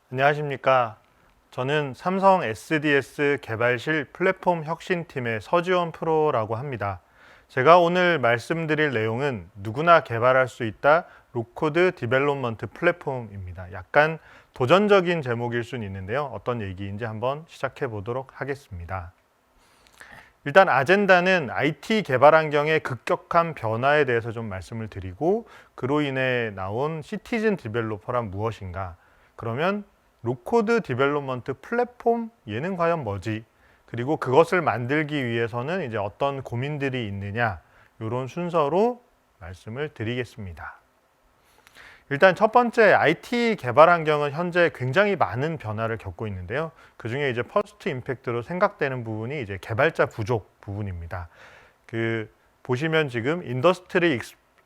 안녕하십니까. 저는 삼성 SDS 개발실 플랫폼 혁신팀의 서지원 프로라고 합니다. 제가 오늘 말씀드릴 내용은 누구나 개발할 수 있다 로코드 디벨롭먼트 플랫폼입니다. 약간 도전적인 제목일 수는 있는데요. 어떤 얘기인지 한번 시작해 보도록 하겠습니다. 일단 아젠다는 IT 개발 환경의 급격한 변화에 대해서 좀 말씀을 드리고, 그로 인해 나온 시티즌 디벨로퍼란 무엇인가, 그러면 로코드 디벨롭먼트 플랫폼, 얘는 과연 뭐지? 그리고 그것을 만들기 위해서는 이제 어떤 고민들이 있느냐, 이런 순서로 말씀을 드리겠습니다. 일단 첫 번째, IT 개발 환경은 현재 굉장히 많은 변화를 겪고 있는데요. 그 중에 이제 퍼스트 임팩트로 생각되는 부분이 이제 개발자 부족 부분입니다. 보시면 지금 인더스트리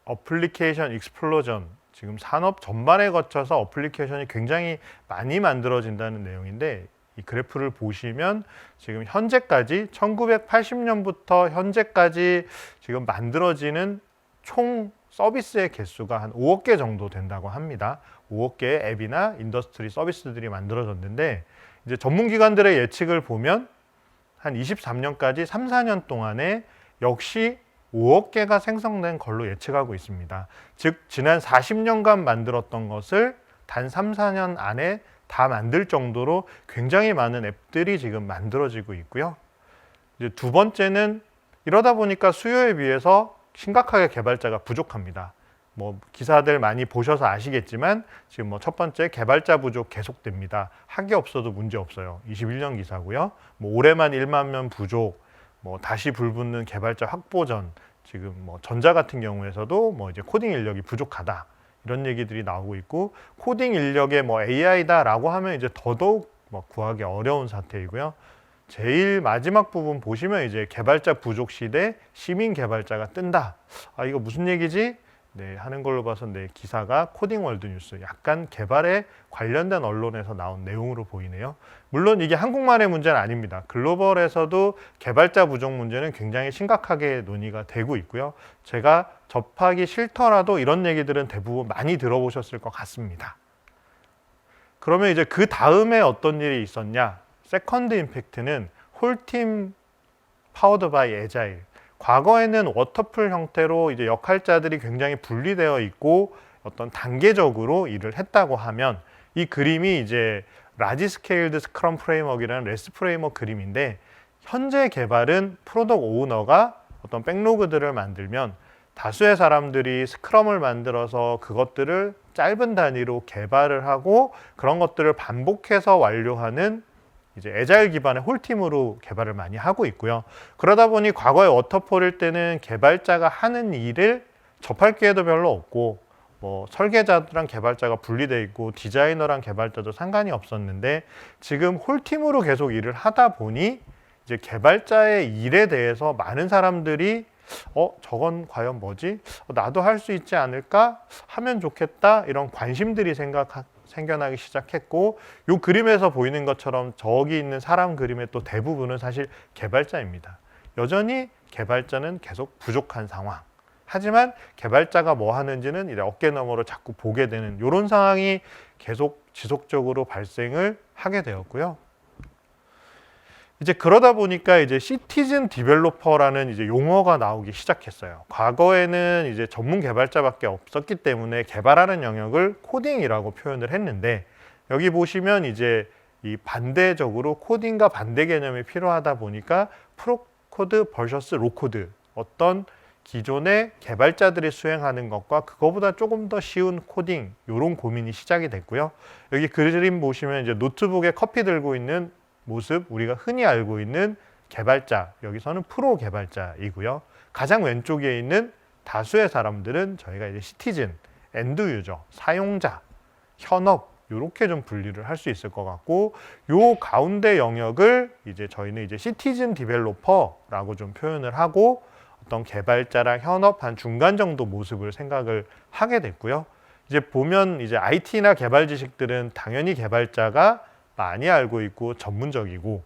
어플리케이션 익스플로전, 지금 산업 전반에 거쳐서 어플리케이션이 굉장히 많이 만들어진다는 내용인데, 이 그래프를 보시면 지금 현재까지 1980년부터 현재까지 지금 만들어지는 총 서비스의 개수가 한 5억 개 정도 된다고 합니다. 5억 개의 앱이나 인더스트리 서비스들이 만들어졌는데, 이제 전문기관들의 예측을 보면 한 23년까지 3, 4년 동안에 역시 5억 개가 생성된 걸로 예측하고 있습니다. 즉 지난 40년간 만들었던 것을 단 3, 4년 안에 다 만들 정도로 굉장히 많은 앱들이 지금 만들어지고 있고요. 이제 두 번째는 이러다 보니까 수요에 비해서 심각하게 개발자가 부족합니다. 기사들 많이 보셔서 아시겠지만 지금 첫 번째, 개발자 부족 계속됩니다. 학이 없어도 문제 없어요. 21년 기사고요. 올해만 1만 명 부족, 다시 불붙는 개발자 확보전, 지금 전자 같은 경우에서도 이제 코딩 인력이 부족하다, 이런 얘기들이 나오고 있고, 코딩 인력의 AI다라고 하면 이제 더더욱 구하기 어려운 사태이고요. 제일 마지막 부분 보시면 이제 개발자 부족 시대 시민 개발자가 뜬다. 아, 이거 무슨 얘기지? 네, 하는 걸로 봐서 기사가 코딩 월드 뉴스, 약간 개발에 관련된 언론에서 나온 내용으로 보이네요. 물론 이게 한국만의 문제는 아닙니다. 글로벌에서도 개발자 부족 문제는 굉장히 심각하게 논의가 되고 있고요. 제가 접하기 싫더라도 이런 얘기들은 대부분 많이 들어보셨을 것 같습니다. 그러면 이제 그 다음에 어떤 일이 있었냐? 세컨드 임팩트는 홀팀 파워드 바이 에자일. 과거에는 워터풀 형태로 이제 역할자들이 굉장히 분리되어 있고 어떤 단계적으로 일을 했다고 하면, 이 그림이 이제 라지 스케일드 스크럼 프레임워크라는 레스트 프레임워크 그림인데, 현재 개발은 프로덕트 오너가 어떤 백로그들을 만들면 다수의 사람들이 스크럼을 만들어서 그것들을 짧은 단위로 개발을 하고 그런 것들을 반복해서 완료하는 이제 애자일 기반의 홀팀으로 개발을 많이 하고 있고요. 그러다 보니 과거에 워터폴일 때는 개발자가 하는 일을 접할 기회도 별로 없고, 설계자랑 개발자가 분리되어 있고 디자이너랑 개발자도 상관이 없었는데, 지금 홀팀으로 계속 일을 하다 보니 이제 개발자의 일에 대해서 많은 사람들이 저건 과연 뭐지? 나도 할 수 있지 않을까? 하면 좋겠다, 이런 관심들이 생겨나기 시작했고, 이 그림에서 보이는 것처럼 저기 있는 사람 그림의 또 대부분은 사실 개발자입니다. 여전히 개발자는 계속 부족한 상황. 하지만 개발자가 뭐 하는지는 이제 어깨너머로 자꾸 보게 되는 이런 상황이 계속 지속적으로 발생을 하게 되었고요. 이제 그러다 보니까 이제 시티즌 디벨로퍼라는 이제 용어가 나오기 시작했어요. 과거에는 이제 전문 개발자밖에 없었기 때문에 개발하는 영역을 코딩이라고 표현을 했는데, 여기 보시면 이제 이 반대적으로 코딩과 반대 개념이 필요하다 보니까 프로코드 vs 로코드, 어떤 기존의 개발자들이 수행하는 것과 그거보다 조금 더 쉬운 코딩, 이런 고민이 시작이 됐고요. 여기 그림 보시면 이제 노트북에 커피 들고 있는 모습, 우리가 흔히 알고 있는 개발자, 여기서는 프로 개발자이고요. 가장 왼쪽에 있는 다수의 사람들은 저희가 이제 시티즌, 엔드 유저, 사용자, 현업, 이렇게 좀 분리를 할 수 있을 것 같고, 요 가운데 영역을 이제 저희는 이제 시티즌 디벨로퍼라고 좀 표현을 하고, 어떤 개발자랑 현업 한 중간 정도 모습을 생각을 하게 됐고요. 이제 보면 이제 IT나 개발 지식들은 당연히 개발자가 많이 알고 있고 전문적이고,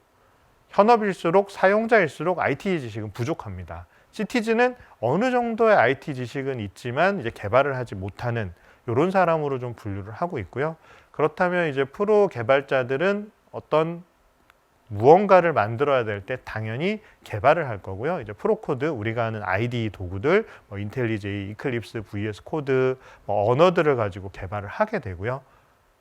현업일수록 사용자일수록 IT 지식은 부족합니다. 시티즌은 어느 정도의 IT 지식은 있지만 이제 개발을 하지 못하는 이런 사람으로 좀 분류를 하고 있고요. 그렇다면 이제 프로 개발자들은 어떤 무언가를 만들어야 될 때 당연히 개발을 할 거고요. 이제 프로코드, 우리가 아는 IDE 도구들, 뭐 인텔리제이, 이클립스, VS 코드, 뭐 언어들을 가지고 개발을 하게 되고요.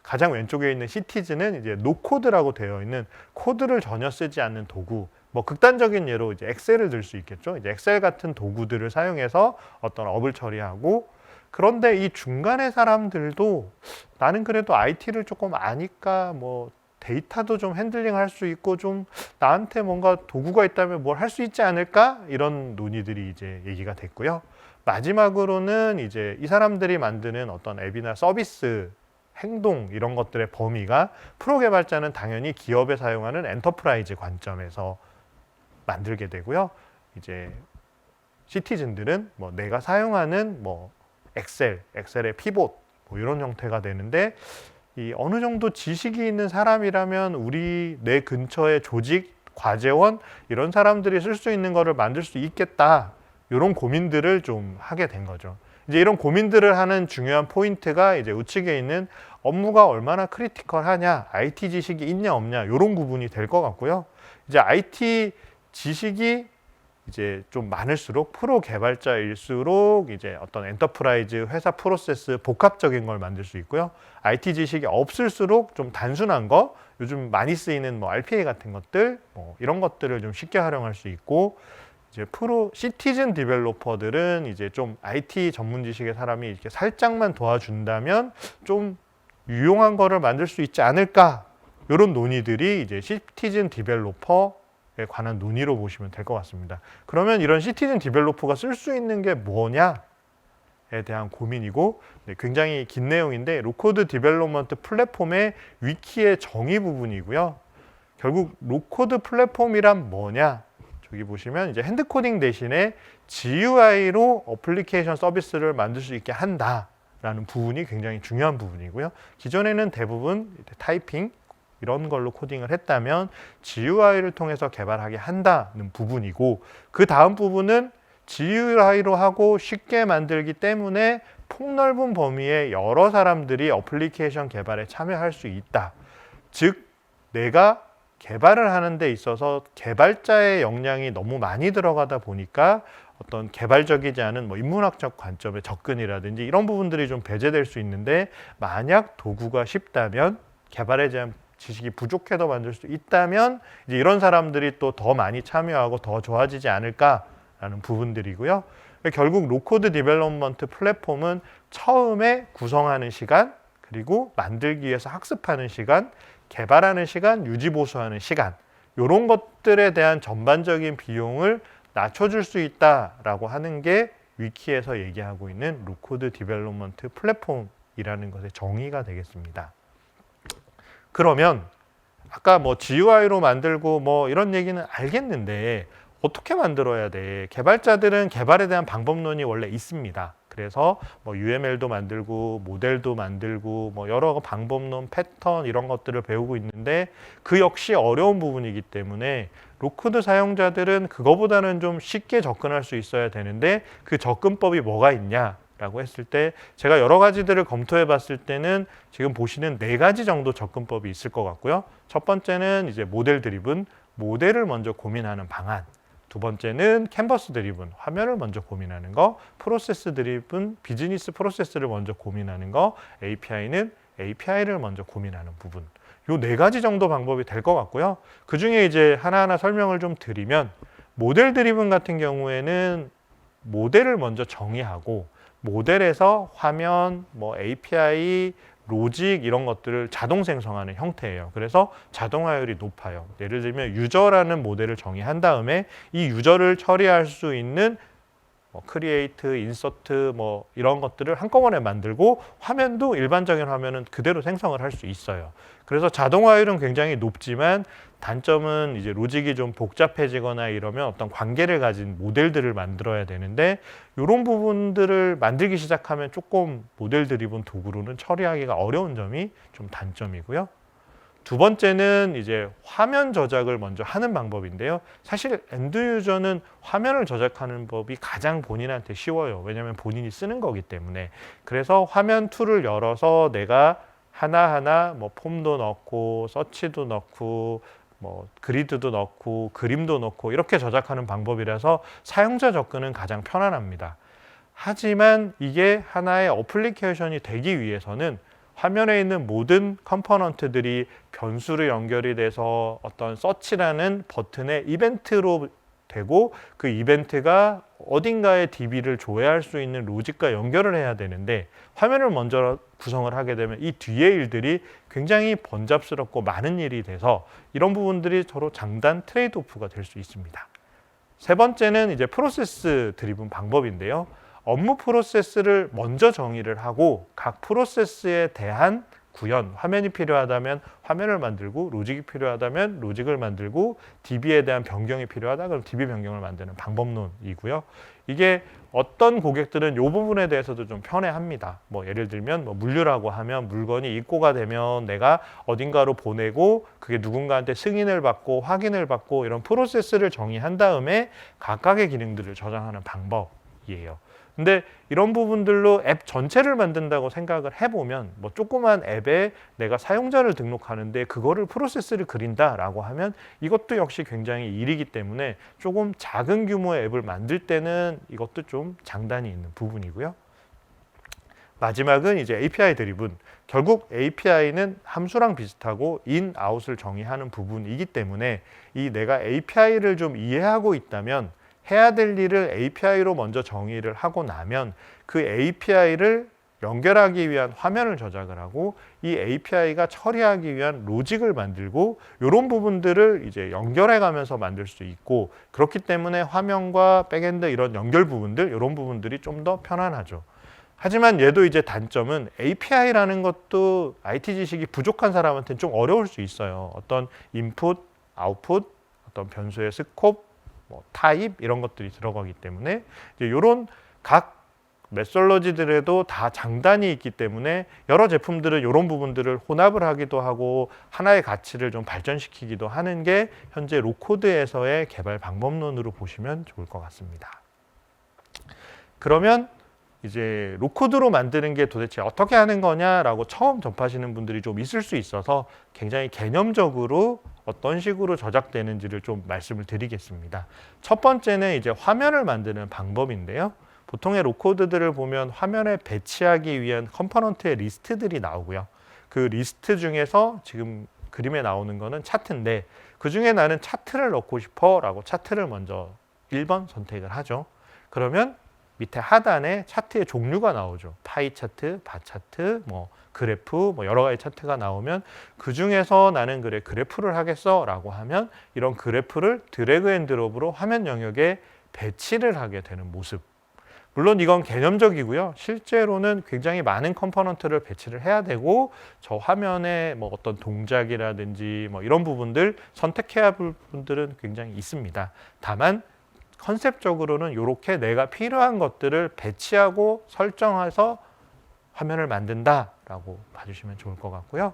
가장 왼쪽에 있는 시티즌은 이제 노코드라고 되어 있는 코드를 전혀 쓰지 않는 도구, 뭐 극단적인 예로 이제 엑셀을 들 수 있겠죠. 이제 엑셀 같은 도구들을 사용해서 어떤 업을 처리하고, 그런데 이 중간의 사람들도 나는 그래도 IT를 조금 아니까 뭐 데이터도 좀 핸들링 할 수 있고 좀 나한테 뭔가 도구가 있다면 뭘 할 수 있지 않을까? 이런 논의들이 이제 얘기가 됐고요. 마지막으로는 이제 이 사람들이 만드는 어떤 앱이나 서비스, 행동 이런 것들의 범위가 프로 개발자는 당연히 기업에 사용하는 엔터프라이즈 관점에서 만들게 되고요. 이제 시티즌들은 뭐 내가 사용하는 뭐 엑셀의 피봇 뭐 이런 형태가 되는데, 이 어느 정도 지식이 있는 사람이라면 우리 내 근처의 조직, 과제원 이런 사람들이 쓸 수 있는 거를 만들 수 있겠다. 이런 고민들을 좀 하게 된 거죠. 이제 이런 고민들을 하는 중요한 포인트가 이제 우측에 있는 업무가 얼마나 크리티컬하냐, IT 지식이 있냐 없냐 이런 부분이 될 것 같고요. 이제 IT 지식이 이제 좀 많을수록 프로 개발자일수록 이제 어떤 엔터프라이즈 회사 프로세스 복합적인 걸 만들 수 있고요. IT 지식이 없을수록 좀 단순한 거, 요즘 많이 쓰이는 뭐 RPA 같은 것들, 뭐 이런 것들을 좀 쉽게 활용할 수 있고, 이제 프로 시티즌 디벨로퍼들은 이제 좀 IT 전문 지식의 사람이 이렇게 살짝만 도와준다면 좀 유용한 거를 만들 수 있지 않을까, 이런 논의들이 이제 시티즌 디벨로퍼 에 관한 논의로 보시면 될 것 같습니다. 그러면 이런 시티즌 디벨로퍼가 쓸 수 있는 게 뭐냐에 대한 고민이고, 굉장히 긴 내용인데 로코드 디벨롭먼트 플랫폼의 위키의 정의 부분이고요. 결국 로코드 플랫폼이란 뭐냐? 저기 보시면 이제 핸드코딩 대신에 GUI로 어플리케이션 서비스를 만들 수 있게 한다라는 부분이 굉장히 중요한 부분이고요. 기존에는 대부분 타이핑 이런 걸로 코딩을 했다면 GUI를 통해서 개발하게 한다는 부분이고, 그 다음 부분은 GUI로 하고 쉽게 만들기 때문에 폭넓은 범위의 여러 사람들이 어플리케이션 개발에 참여할 수 있다. 즉, 내가 개발을 하는 데 있어서 개발자의 역량이 너무 많이 들어가다 보니까 어떤 개발적이지 않은 뭐 인문학적 관점의 접근이라든지 이런 부분들이 좀 배제될 수 있는데, 만약 도구가 쉽다면, 개발에 대한 지식이 부족해도 만들 수 있다면 이제 이런 사람들이 또 더 많이 참여하고 더 좋아지지 않을까라는 부분들이고요. 결국 로코드 디벨롭먼트 플랫폼은 처음에 구성하는 시간, 그리고 만들기 위해서 학습하는 시간, 개발하는 시간, 유지 보수하는 시간, 이런 것들에 대한 전반적인 비용을 낮춰줄 수 있다라고 하는 게 위키에서 얘기하고 있는 로코드 디벨롭먼트 플랫폼이라는 것의 정의가 되겠습니다. 그러면 아까 뭐 GUI로 만들고 뭐 이런 얘기는 알겠는데 어떻게 만들어야 돼? 개발자들은 개발에 대한 방법론이 원래 있습니다. 그래서 뭐 UML도 만들고 모델도 만들고 뭐 여러 방법론, 패턴 이런 것들을 배우고 있는데, 그 역시 어려운 부분이기 때문에 로코드 사용자들은 그거보다는 좀 쉽게 접근할 수 있어야 되는데, 그 접근법이 뭐가 있냐? 라고 했을 때 제가 여러 가지들을 검토해 봤을 때는 지금 보시는 4가지 정도 접근법이 있을 것 같고요. 첫 번째는 이제 모델 드리븐, 모델을 먼저 고민하는 방안. 두 번째는 캔버스 드리븐, 화면을 먼저 고민하는 거. 프로세스 드리븐, 비즈니스 프로세스를 먼저 고민하는 거. API는 API를 먼저 고민하는 부분. 요 4가지 정도 방법이 될 것 같고요. 그 중에 이제 하나하나 설명을 좀 드리면, 모델 드리븐 같은 경우에는 모델을 먼저 정의하고 모델에서 화면, 뭐 API, 로직 이런 것들을 자동 생성하는 형태예요. 그래서 자동화율이 높아요. 예를 들면 유저라는 모델을 정의한 다음에 이 유저를 처리할 수 있는 뭐 크리에이트, 인서트 뭐 이런 것들을 한꺼번에 만들고 화면도 일반적인 화면은 그대로 생성을 할 수 있어요. 그래서 자동화율은 굉장히 높지만 단점은 이제 로직이 좀 복잡해지거나 이러면 어떤 관계를 가진 모델들을 만들어야 되는데, 이런 부분들을 만들기 시작하면 조금 모델 드리븐 도구로는 처리하기가 어려운 점이 좀 단점이고요. 두 번째는 이제 화면 저작을 먼저 하는 방법인데요. 사실 엔드 유저는 화면을 저작하는 법이 가장 본인한테 쉬워요. 왜냐하면 본인이 쓰는 거기 때문에. 그래서 화면 툴을 열어서 내가 하나하나 뭐 폼도 넣고 서치도 넣고 뭐 그리드도 넣고 그림도 넣고 이렇게 저작하는 방법이라서 사용자 접근은 가장 편안합니다. 하지만 이게 하나의 어플리케이션이 되기 위해서는 화면에 있는 모든 컴포넌트들이 변수로 연결이 돼서 어떤 서치라는 버튼의 이벤트로 되고 그 이벤트가 어딘가에 DB를 조회할 수 있는 로직과 연결을 해야 되는데 화면을 먼저 구성을 하게 되면 이 뒤의 일들이 굉장히 번잡스럽고 많은 일이 돼서 이런 부분들이 서로 장단 트레이드 오프가 될 수 있습니다. 세 번째는 이제 프로세스 드리븐 방법인데요. 업무 프로세스를 먼저 정의를 하고 각 프로세스에 대한 구현, 화면이 필요하다면 화면을 만들고 로직이 필요하다면 로직을 만들고 DB에 대한 변경이 필요하다 그럼 DB 변경을 만드는 방법론이고요. 이게 어떤 고객들은 이 부분에 대해서도 좀 편해합니다. 뭐 예를 들면 뭐 물류라고 하면 물건이 입고가 되면 내가 어딘가로 보내고 그게 누군가한테 승인을 받고 확인을 받고 이런 프로세스를 정의한 다음에 각각의 기능들을 저장하는 방법이에요. 근데 이런 부분들로 앱 전체를 만든다고 생각을 해보면 뭐 조그만 앱에 내가 사용자를 등록하는데 그거를 프로세스를 그린다라고 하면 이것도 역시 굉장히 일이기 때문에 조금 작은 규모의 앱을 만들 때는 이것도 좀 장단이 있는 부분이고요. 마지막은 이제 API 드리븐. 결국 API는 함수랑 비슷하고 in, out을 정의하는 부분이기 때문에 이 내가 API를 좀 이해하고 있다면 해야 될 일을 API로 먼저 정의를 하고 나면 그 API를 연결하기 위한 화면을 저장을 하고 이 API가 처리하기 위한 로직을 만들고 이런 부분들을 이제 연결해 가면서 만들 수 있고 그렇기 때문에 화면과 백엔드 이런 연결 부분들 이런 부분들이 좀 더 편안하죠. 하지만 얘도 이제 단점은 API라는 것도 IT 지식이 부족한 사람한테는 좀 어려울 수 있어요. 어떤 인풋, 아웃풋, 어떤 변수의 스콥 뭐 타입 이런 것들이 들어가기 때문에 이제 이런 각 메솔로지들에도 다 장단이 있기 때문에 여러 제품들은 이런 부분들을 혼합을 하기도 하고 하나의 가치를 좀 발전시키기도 하는 게 현재 로코드에서의 개발 방법론으로 보시면 좋을 것 같습니다. 그러면 이제 로코드로 만드는 게 도대체 어떻게 하는 거냐라고 처음 접하시는 분들이 좀 있을 수 있어서 굉장히 개념적으로 어떤 식으로 저작되는지를 좀 말씀을 드리겠습니다. 첫 번째는 이제 화면을 만드는 방법인데요. 보통의 로코드들을 보면 화면에 배치하기 위한 컴포넌트의 리스트들이 나오고요. 그 리스트 중에서 지금 그림에 나오는 거는 차트인데 그 중에 나는 차트를 넣고 싶어 라고 차트를 먼저 1번 선택을 하죠. 그러면 밑에 하단에 차트의 종류가 나오죠. 파이 차트, 바 차트, 뭐 그래프, 뭐 여러 가지 차트가 나오면 그 중에서 나는 그래 그래프를 하겠어 라고 하면 이런 그래프를 드래그 앤 드롭으로 화면 영역에 배치를 하게 되는 모습. 물론 이건 개념적이고요. 실제로는 굉장히 많은 컴포넌트를 배치를 해야 되고 저 화면에 뭐 어떤 동작이라든지 뭐 이런 부분들 선택해야 할 부분들은 굉장히 있습니다. 다만 컨셉적으로는 이렇게 내가 필요한 것들을 배치하고 설정해서 화면을 만든다라고 봐주시면 좋을 것 같고요.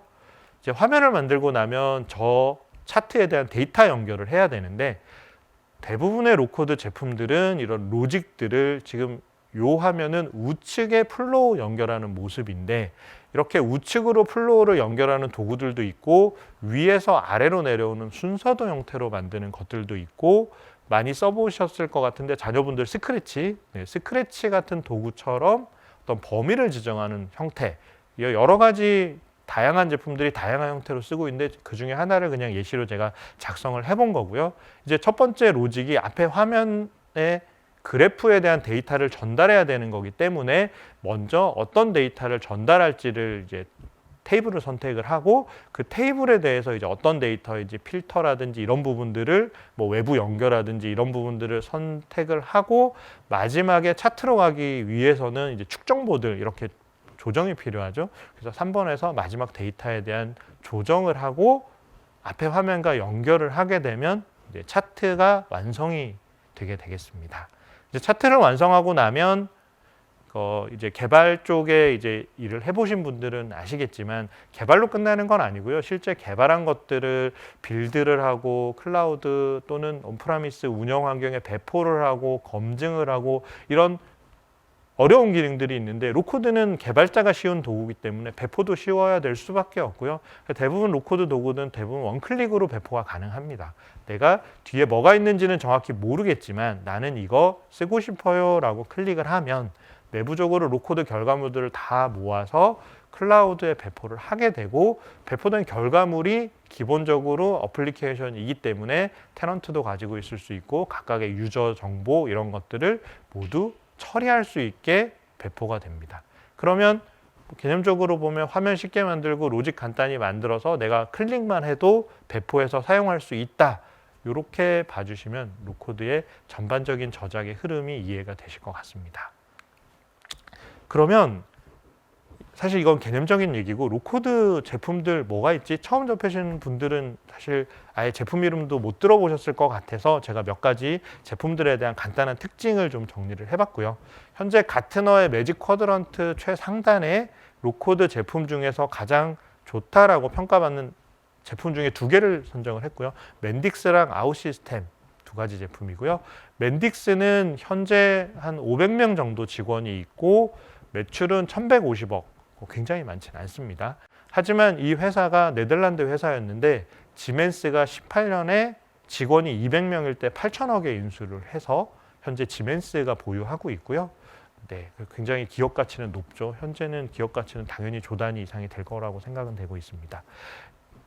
이제 화면을 만들고 나면 저 차트에 대한 데이터 연결을 해야 되는데 대부분의 로코드 제품들은 이런 로직들을 지금 요 화면은 우측에 플로우 연결하는 모습인데 이렇게 우측으로 플로우를 연결하는 도구들도 있고 위에서 아래로 내려오는 순서도 형태로 만드는 것들도 있고 많이 써보셨을 것 같은데 자녀분들 스크래치, 스크래치 같은 도구처럼 어떤 범위를 지정하는 형태 여러 가지 다양한 제품들이 다양한 형태로 쓰고 있는데 그 중에 하나를 그냥 예시로 제가 작성을 해본 거고요. 이제 첫 번째 로직이 앞에 화면에 그래프에 대한 데이터를 전달해야 되는 거기 때문에 먼저 어떤 데이터를 전달할지를 이제 테이블을 선택을 하고 그 테이블에 대해서 이제 어떤 데이터인지 필터라든지 이런 부분들을 뭐 외부 연결하든지 이런 부분들을 선택을 하고 마지막에 차트로 가기 위해서는 이제 축적 모드 이렇게 조정이 필요하죠. 그래서 3번에서 마지막 데이터에 대한 조정을 하고 앞에 화면과 연결을 하게 되면 이제 차트가 완성이 되게 되겠습니다. 이제 차트를 완성하고 나면 이제 개발 쪽에 이제 일을 해보신 분들은 아시겠지만 개발로 끝나는 건 아니고요. 실제 개발한 것들을 빌드를 하고 클라우드 또는 온프라미스 운영 환경에 배포를 하고 검증을 하고 이런 어려운 기능들이 있는데 로코드는 개발자가 쉬운 도구이기 때문에 배포도 쉬워야 될 수밖에 없고요. 대부분 로코드 도구는 대부분 원클릭으로 배포가 가능합니다. 내가 뒤에 뭐가 있는지는 정확히 모르겠지만 나는 이거 쓰고 싶어요 라고 클릭을 하면 내부적으로 로코드 결과물들을 다 모아서 클라우드에 배포를 하게 되고 배포된 결과물이 기본적으로 어플리케이션이기 때문에 테넌트도 가지고 있을 수 있고 각각의 유저 정보 이런 것들을 모두 처리할 수 있게 배포가 됩니다. 그러면 개념적으로 보면 화면 쉽게 만들고 로직 간단히 만들어서 내가 클릭만 해도 배포해서 사용할 수 있다. 이렇게 봐주시면 로코드의 전반적인 저작의 흐름이 이해가 되실 것 같습니다. 그러면 사실 이건 개념적인 얘기고 로코드 제품들 뭐가 있지? 처음 접하시는 분들은 사실 아예 제품 이름도 못 들어보셨을 것 같아서 제가 몇 가지 제품들에 대한 간단한 특징을 좀 정리를 해봤고요. 현재 가트너의 매직 쿼드런트 최상단에 로코드 제품 중에서 가장 좋다라고 평가받는 제품 중에 2개를 선정을 했고요. 맨딕스랑 아웃시스템 2가지 제품이고요. 맨딕스는 현재 한 500명 정도 직원이 있고 매출은 1150억. 굉장히 많지는 않습니다. 하지만 이 회사가 네덜란드 회사였는데 지멘스가 18년에 직원이 200명일 때 8천억에 인수를 해서 현재 지멘스가 보유하고 있고요. 네, 굉장히 기업 가치는 높죠. 현재는 기업 가치는 당연히 조 단위 이상이 될 거라고 생각은 되고 있습니다.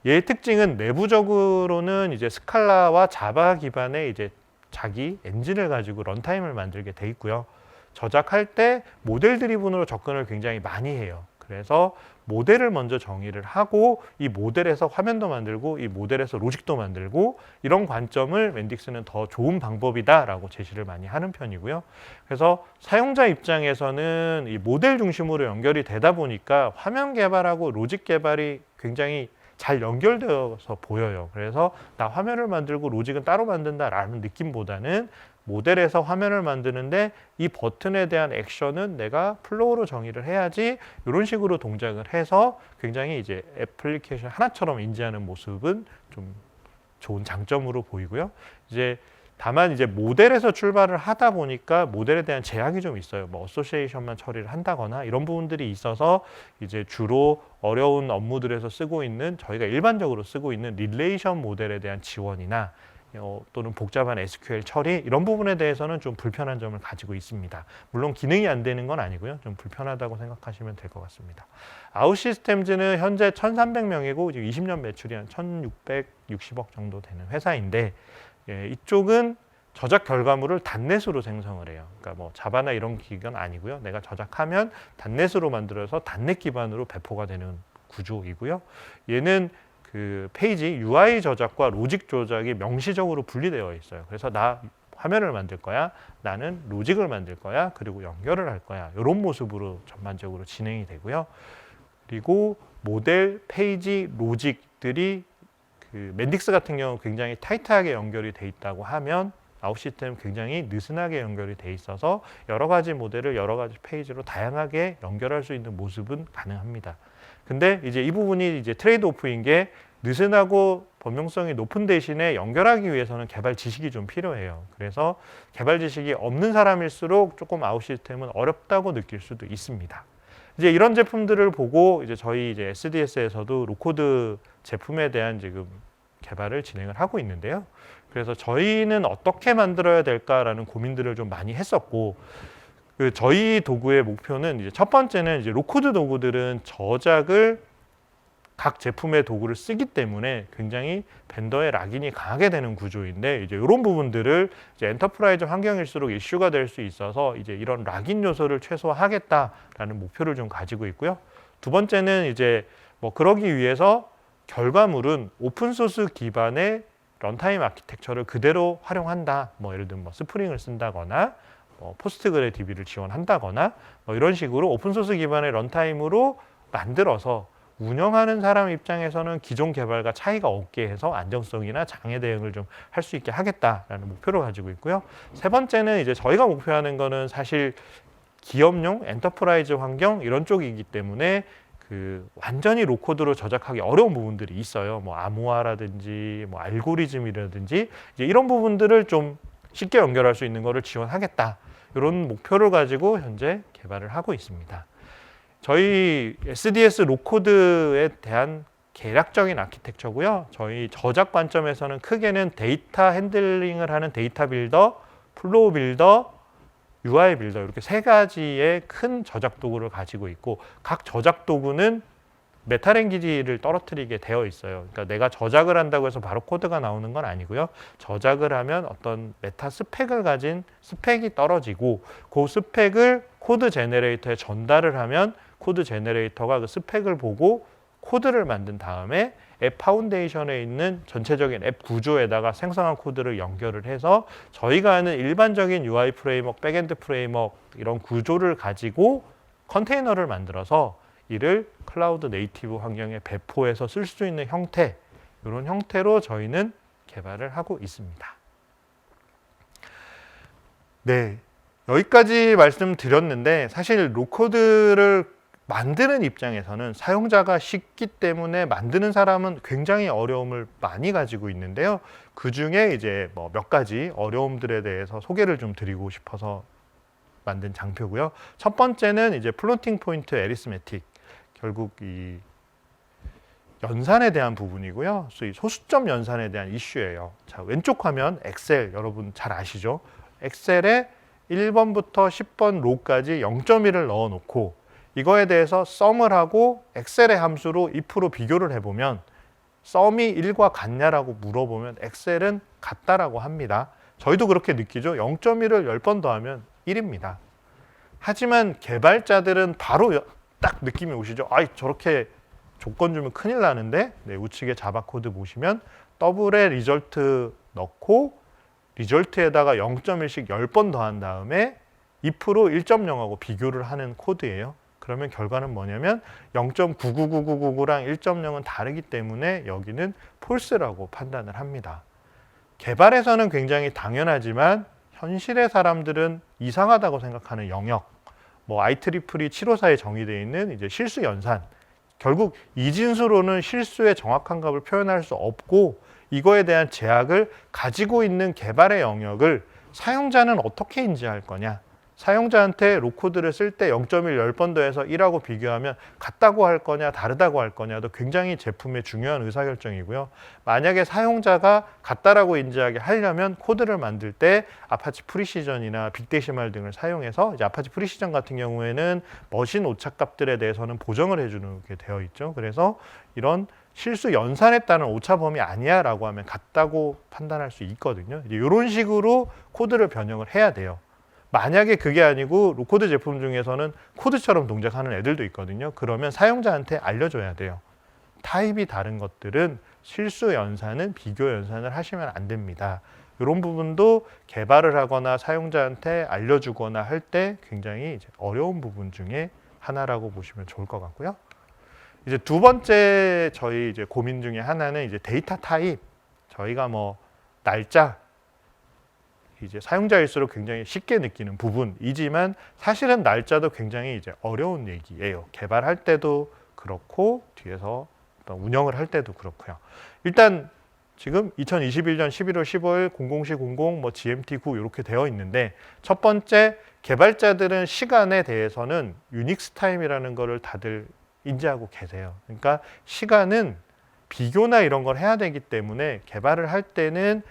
얘의 특징은 내부적으로는 이제 스칼라와 자바 기반의 이제 자기 엔진을 가지고 런타임을 만들게 돼 있고요. 저작할 때 모델 드리븐으로 접근을 굉장히 많이 해요. 그래서 모델을 먼저 정의를 하고 이 모델에서 화면도 만들고 이 모델에서 로직도 만들고 이런 관점을 맨딕스는 더 좋은 방법이다라고 제시를 많이 하는 편이고요. 그래서 사용자 입장에서는 이 모델 중심으로 연결이 되다 보니까 화면 개발하고 로직 개발이 굉장히 잘 연결되어서 보여요. 그래서 나 화면을 만들고 로직은 따로 만든다라는 느낌보다는 모델에서 화면을 만드는데 이 버튼에 대한 액션은 내가 플로우로 정의를 해야지 이런 식으로 동작을 해서 굉장히 이제 애플리케이션 하나처럼 인지하는 모습은 좀 좋은 장점으로 보이고요. 이제 다만 이제 모델에서 출발을 하다 보니까 모델에 대한 제약이 좀 있어요. 뭐 어소시에이션만 처리를 한다거나 이런 부분들이 있어서 이제 주로 어려운 업무들에서 쓰고 있는 저희가 일반적으로 쓰고 있는 릴레이션 모델에 대한 지원이나 또는 복잡한 SQL 처리 이런 부분에 대해서는 좀 불편한 점을 가지고 있습니다. 물론 기능이 안 되는 건 아니고요. 좀 불편하다고 생각하시면 될 것 같습니다. 아웃시스템즈는 현재 1,300명이고 20년 매출이 한 1,660억 정도 되는 회사인데 이쪽은 저작 결과물을 단넷으로 생성을 해요. 그러니까 뭐 자바나 이런 기기는 아니고요. 내가 저작하면 단넷으로 만들어서 단넷 기반으로 배포가 되는 구조이고요. 얘는 그 페이지 UI 저작과 로직 조작이 명시적으로 분리되어 있어요. 그래서 나 화면을 만들 거야, 나는 로직을 만들 거야, 그리고 연결을 할 거야. 이런 모습으로 전반적으로 진행이 되고요. 그리고 모델, 페이지, 로직들이 그 맨딕스 같은 경우 굉장히 타이트하게 연결이 돼 있다고 하면 아웃시스템은 굉장히 느슨하게 연결이 돼 있어서 여러 가지 모델을 여러 가지 페이지로 다양하게 연결할 수 있는 모습은 가능합니다. 근데 이제 이 부분이 이제 트레이드 오프인 게 느슨하고 범용성이 높은 대신에 연결하기 위해서는 개발 지식이 좀 필요해요. 그래서 개발 지식이 없는 사람일수록 조금 아웃 시스템은 어렵다고 느낄 수도 있습니다. 이제 이런 제품들을 보고 이제 저희 이제 SDS에서도 로코드 제품에 대한 지금 개발을 진행을 하고 있는데요. 그래서 저희는 어떻게 만들어야 될까라는 고민들을 좀 많이 했었고, 저희 도구의 목표는 이제 첫 번째는 이제 로코드 도구들은 저작을 각 제품의 도구를 쓰기 때문에 굉장히 벤더의 락인이 강하게 되는 구조인데 이제 이런 부분들을 이제 엔터프라이즈 환경일수록 이슈가 될 수 있어서 이제 이런 락인 요소를 최소화하겠다라는 목표를 좀 가지고 있고요. 두 번째는 이제 뭐 그러기 위해서 결과물은 오픈소스 기반의 런타임 아키텍처를 그대로 활용한다. 뭐 예를 들면 뭐 스프링을 쓴다거나 포스트그레DB를 지원한다거나 뭐 이런 식으로 오픈소스 기반의 런타임으로 만들어서 운영하는 사람 입장에서는 기존 개발과 차이가 없게 해서 안정성이나 장애 대응을 좀 할 수 있게 하겠다라는 목표를 가지고 있고요. 세 번째는 이제 저희가 목표하는 거는 사실 기업용 엔터프라이즈 환경 이런 쪽이기 때문에 그 완전히 로코드로 저작하기 어려운 부분들이 있어요. 뭐 암호화라든지 뭐 알고리즘이라든지 이제 이런 부분들을 좀 쉽게 연결할 수 있는 거를 지원하겠다. 이런 목표를 가지고 현재 개발을 하고 있습니다. 저희 SDS 로코드에 대한 개략적인 아키텍처고요. 저희 저작 관점에서는 크게는 데이터 핸들링을 하는 데이터 빌더, 플로우 빌더, UI 빌더 이렇게 세 가지의 큰 저작 도구를 가지고 있고 각 저작 도구는 메타랭귀지를 떨어뜨리게 되어 있어요. 그러니까 내가 저작을 한다고 해서 바로 코드가 나오는 건 아니고요. 저작을 하면 어떤 메타 스펙을 가진 스펙이 떨어지고 그 스펙을 코드 제너레이터에 전달을 하면 코드 제너레이터가 그 스펙을 보고 코드를 만든 다음에 앱 파운데이션에 있는 전체적인 앱 구조에다가 생성한 코드를 연결을 해서 저희가 아는 일반적인 UI 프레임워크, 백엔드 프레임워크 이런 구조를 가지고 컨테이너를 만들어서 이를 클라우드 네이티브 환경에 배포해서 쓸 수 있는 형태, 이런 형태로 저희는 개발을 하고 있습니다. 네, 여기까지 말씀드렸는데 사실 로코드를 만드는 입장에서는 사용자가 쉽기 때문에 만드는 사람은 굉장히 어려움을 많이 가지고 있는데요. 그 중에 이제 뭐 몇 가지 어려움들에 대해서 소개를 좀 드리고 싶어서 만든 장표고요. 첫 번째는 이제 플로팅 포인트 에리스메틱, 결국 이 연산에 대한 부분이고요. 소수점 연산에 대한 이슈예요. 자, 왼쪽 화면 엑셀 여러분 잘 아시죠? 엑셀에 1번부터 10번 로까지 0.1을 넣어 놓고 이거에 대해서 썸을 하고 엑셀의 함수로 if로 비교를 해보면 썸이 1과 같냐라고 물어보면 엑셀은 같다라고 합니다. 저희도 그렇게 느끼죠. 0.1을 10번 더하면 1입니다. 하지만 개발자들은 바로 딱 느낌이 오시죠. 아, 저렇게 조건 주면 큰일 나는데. 네, 우측에 자바 코드 보시면 더블에 리절트 넣고 리절트에다가 0.1씩 10번 더한 다음에 if로 1.0하고 비교를 하는 코드예요. 그러면 결과는 뭐냐면 0.999999랑 1.0은 다르기 때문에 여기는 폴스라고 판단을 합니다. 개발에서는 굉장히 당연하지만 현실의 사람들은 이상하다고 생각하는 영역, 뭐 IEEE 754에 정의되어 있는 이제 실수 연산, 결국 이진수로는 실수의 정확한 값을 표현할 수 없고 이거에 대한 제약을 가지고 있는 개발의 영역을 사용자는 어떻게 인지할 거냐. 사용자한테 로코드를 쓸 때 0.1 10번 더해서 1하고 비교하면 같다고 할 거냐 다르다고 할 거냐도 굉장히 제품의 중요한 의사결정이고요. 만약에 사용자가 같다라고 인지하게 하려면 코드를 만들 때 아파치 프리시전이나 빅데시말 등을 사용해서 이제 아파치 프리시전 같은 경우에는 머신 오차값들에 대해서는 보정을 해주는 게 되어 있죠. 그래서 이런 실수 연산에 따른 오차 범위 아니야 라고 하면 같다고 판단할 수 있거든요. 이런 식으로 코드를 변형을 해야 돼요. 만약에 그게 아니고 로코드 제품 중에서는 코드처럼 동작하는 애들도 있거든요. 그러면 사용자한테 알려줘야 돼요. 타입이 다른 것들은 실수 연산은 비교 연산을 하시면 안 됩니다. 이런 부분도 개발을 하거나 사용자한테 알려주거나 할 때 굉장히 이제 어려운 부분 중에 하나라고 보시면 좋을 것 같고요. 이제 두 번째 저희 이제 고민 중에 하나는 이제 데이터 타입. 저희가 뭐 날짜, 이제 사용자일수록 굉장히 쉽게 느끼는 부분이지만 사실은 날짜도 굉장히 이제 어려운 얘기예요. 개발할 때도 그렇고 뒤에서 운영을 할 때도 그렇고요. 일단 지금 2021년 11월 15일 00시 00 뭐 GMT 9 이렇게 되어 있는데 첫 번째 개발자들은 시간에 대해서는 유닉스 타임이라는 거를 다들 인지하고 계세요. 그러니까 시간은 비교나 이런 걸 해야 되기 때문에 개발을 할 때는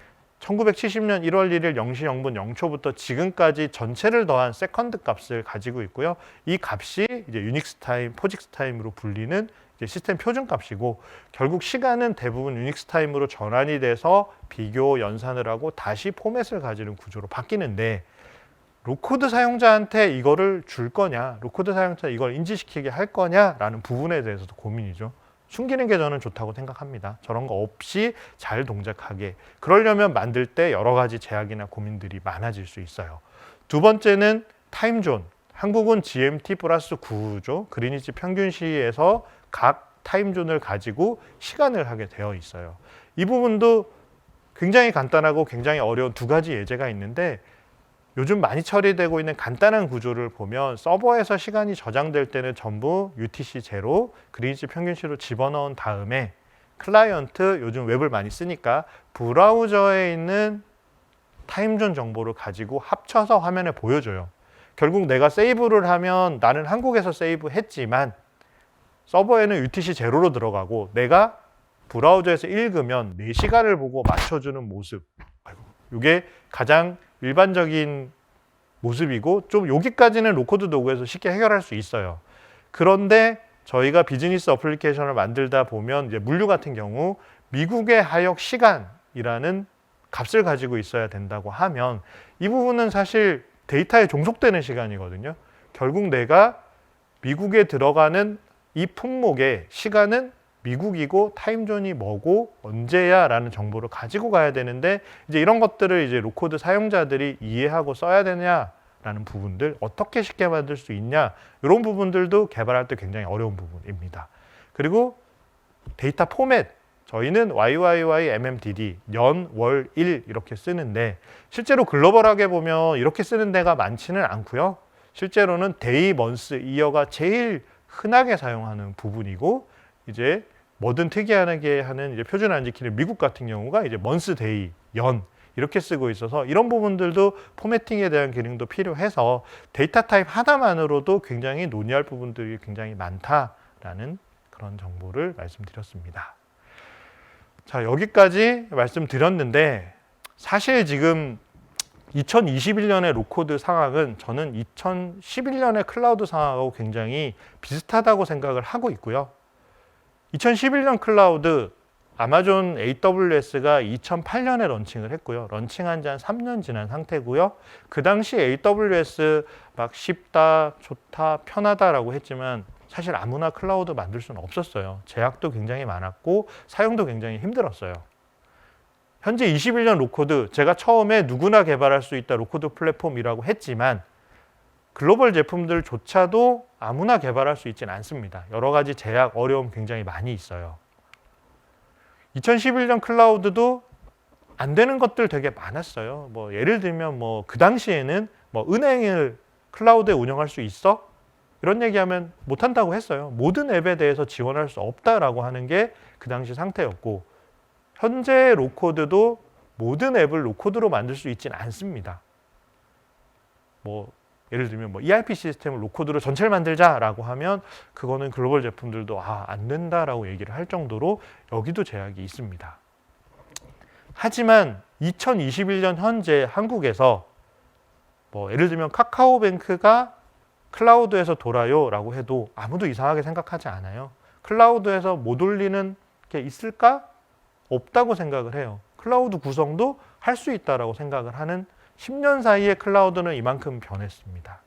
1970년 1월 1일 0시 0분 0초부터 지금까지 전체를 더한 세컨드 값을 가지고 있고요. 이 값이 이제 유닉스 타임, 포직스 타임으로 불리는 이제 시스템 표준 값이고 결국 시간은 대부분 유닉스 타임으로 전환이 돼서 비교 연산을 하고 다시 포맷을 가지는 구조로 바뀌는데 로코드 사용자한테 이거를 줄 거냐, 로코드 사용자 이걸 인지시키게 할 거냐라는 부분에 대해서도 고민이죠. 숨기는 게 저는 좋다고 생각합니다. 저런 거 없이 잘 동작하게. 그러려면 만들 때 여러 가지 제약이나 고민들이 많아질 수 있어요. 두 번째는 타임존. 한국은 GMT 플러스 9죠. 그리니치 평균시에서 각 타임존을 가지고 시간을 하게 되어 있어요. 이 부분도 굉장히 간단하고 굉장히 어려운 두 가지 예제가 있는데 요즘 많이 처리되고 있는 간단한 구조를 보면 서버에서 시간이 저장될 때는 전부 UTC 제로, 그린치 평균치로 집어넣은 다음에 클라이언트, 요즘 웹을 많이 쓰니까 브라우저에 있는 타임존 정보를 가지고 합쳐서 화면에 보여줘요. 결국 내가 세이브를 하면 나는 한국에서 세이브했지만 서버에는 UTC 제로로 들어가고 내가 브라우저에서 읽으면 내 시간을 보고 맞춰주는 모습. 이게 가장 일반적인 모습이고 좀 여기까지는 로코드 도구에서 쉽게 해결할 수 있어요. 그런데 저희가 비즈니스 어플리케이션을 만들다 보면 이제 물류 같은 경우 미국의 하역 시간이라는 값을 가지고 있어야 된다고 하면 이 부분은 사실 데이터에 종속되는 시간이거든요. 결국 내가 미국에 들어가는 이 품목의 시간은 미국이고 타임존이 뭐고 언제야 라는 정보를 가지고 가야 되는데 이제 이런 것들을 이제 로코드 사용자들이 이해하고 써야 되냐라는 부분들, 어떻게 쉽게 만들 수 있냐, 이런 부분들도 개발할 때 굉장히 어려운 부분입니다. 그리고 데이터 포맷, 저희는 YYY MMDD, 년, 월, 일 이렇게 쓰는데 실제로 글로벌하게 보면 이렇게 쓰는 데가 많지는 않고요. 실제로는 데이, 먼스, 이어가 제일 흔하게 사용하는 부분이고 이제 뭐든 특이하게 하는 이제 표준 안 지키는 미국 같은 경우가 이제 먼스, 데이, 연 이렇게 쓰고 있어서 이런 부분들도 포매팅에 대한 기능도 필요해서 데이터 타입 하나만으로도 굉장히 논의할 부분들이 굉장히 많다라는 그런 정보를 말씀드렸습니다. 자, 여기까지 말씀드렸는데 사실 지금 2021년의 로코드 상황은 저는 2011년의 클라우드 상황하고 굉장히 비슷하다고 생각을 하고 있고요. 2011년 클라우드 아마존 AWS가 2008년에 런칭을 했고요. 런칭한 지 한 3년 지난 상태고요. 그 당시 AWS 막 쉽다, 좋다, 편하다라고 했지만 사실 아무나 클라우드 만들 수는 없었어요. 제약도 굉장히 많았고 사용도 굉장히 힘들었어요. 현재 21년 로코드, 제가 처음에 누구나 개발할 수 있다 로코드 플랫폼이라고 했지만 글로벌 제품들조차도 아무나 개발할 수 있지는 않습니다. 여러 가지 제약, 어려움 굉장히 많이 있어요. 2011년 클라우드도 안 되는 것들 되게 많았어요. 뭐 예를 들면 뭐 그 당시에는 뭐 은행을 클라우드에 운영할 수 있어? 이런 얘기하면 못한다고 했어요. 모든 앱에 대해서 지원할 수 없다라고 하는 게 그 당시 상태였고 현재 로코드도 모든 앱을 로코드로 만들 수 있지는 않습니다. 뭐 예를 들면 뭐 ERP 시스템을 로코드로 전체를 만들자라고 하면 그거는 글로벌 제품들도 안 된다라고 얘기를 할 정도로 여기도 제약이 있습니다. 하지만 2021년 현재 한국에서 뭐 예를 들면 카카오뱅크가 클라우드에서 돌아요라고 해도 아무도 이상하게 생각하지 않아요. 클라우드에서 못 올리는 게 있을까? 없다고 생각을 해요. 클라우드 구성도 할 수 있다라고 생각을 하는 10년 사이에 클라우드는 이만큼 변했습니다.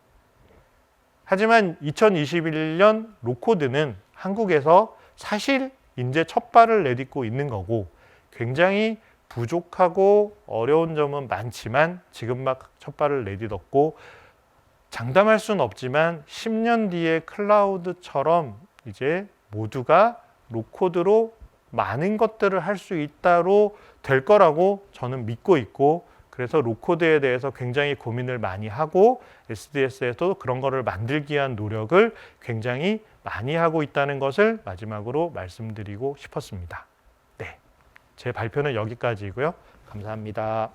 하지만 2021년 로코드는 한국에서 사실 이제 첫 발을 내딛고 있는 거고 굉장히 부족하고 어려운 점은 많지만 지금 막 첫 발을 내딛었고 장담할 수는 없지만 10년 뒤에 클라우드처럼 이제 모두가 로코드로 많은 것들을 할 수 있다로 될 거라고 저는 믿고 있고 그래서 로코드에 대해서 굉장히 고민을 많이 하고 SDS에도 그런 거를 만들기 위한 노력을 굉장히 많이 하고 있다는 것을 마지막으로 말씀드리고 싶었습니다. 네, 제 발표는 여기까지고요. 감사합니다.